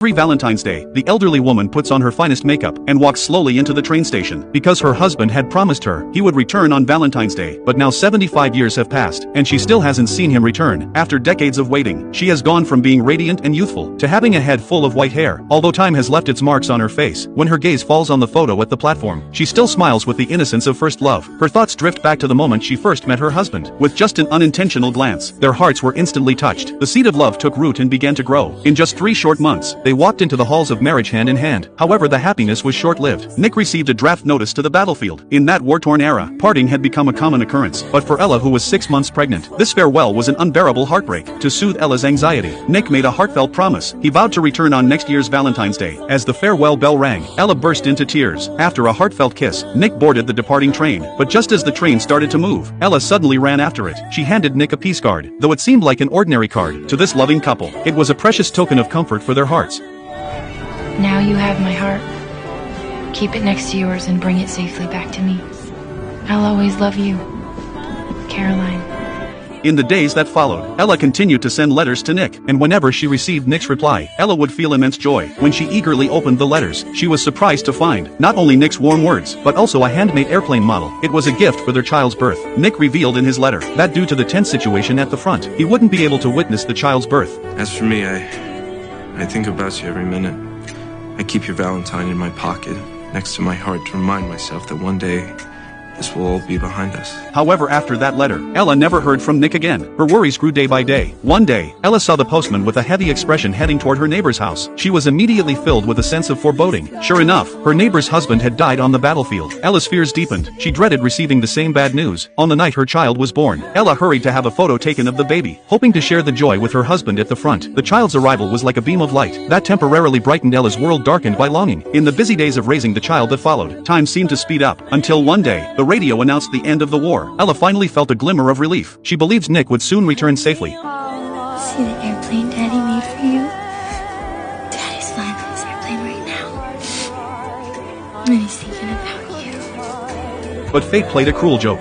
Every Valentine's Day, the elderly woman puts on her finest makeup and walks slowly into the train station because her husband had promised her he would return on Valentine's Day. But now 75 years have passed, and she still hasn't seen him return. After decades of waiting, she has gone from being radiant and youthful to having a head full of white hair. Although time has left its marks on her face, when her gaze falls on the photo at the platform, she still smiles with the innocence of first love. Her thoughts drift back to the moment she first met her husband. With just an unintentional glance, their hearts were instantly touched. The seed of love took root and began to grow. In just 3 short months, they walked into the halls of marriage hand in hand. However, the happiness was short-lived. Nick received a draft notice to the battlefield. In that war-torn era, parting had become a common occurrence. But for Ella, who was 6 months pregnant, this farewell was an unbearable heartbreak. To soothe Ella's anxiety, Nick made a heartfelt promise. He vowed to return on next year's Valentine's Day. As the farewell bell rang, Ella burst into tears. After a heartfelt kiss, Nick boarded the departing train. But just as the train started to move, Ella suddenly ran after it. She handed Nick a peace card. Though it seemed like an ordinary card, to this loving couple, it was a precious token of comfort for their hearts. Now you have my heart. Keep it next to yours and bring it safely back to me. I'll always love you, Caroline. In the days that followed, Ella continued to send letters to Nick, and whenever she received Nick's reply, Ella would feel immense joy. When she eagerly opened the letters, she was surprised to find not only Nick's warm words, but also a handmade airplane model. It was a gift for their child's birth. Nick revealed in his letter that due to the tense situation at the front, he wouldn't be able to witness the child's birth. As for me, I think about you every minute. I keep your Valentine in my pocket, next to my heart, to remind myself that one day, this will all be behind us. However, after that letter, Ella never heard from Nick again. Her worries grew day by day. One day, Ella saw the postman with a heavy expression heading toward her neighbor's house. She was immediately filled with a sense of foreboding. Sure enough, her neighbor's husband had died on the battlefield. Ella's fears deepened. She dreaded receiving the same bad news. On the night her child was born, Ella hurried to have a photo taken of the baby, hoping to share the joy with her husband at the front. The child's arrival was like a beam of light that temporarily brightened Ella's world, darkened by longing. In the busy days of raising the child that followed, time seemed to speed up, until one day, the radio announced the end of the war. Ella finally felt a glimmer of relief. She believed Nick would soon return safely. See the airplane Daddy made for you? Daddy's flying this airplane right now. And he's thinking about you. But fate played a cruel joke.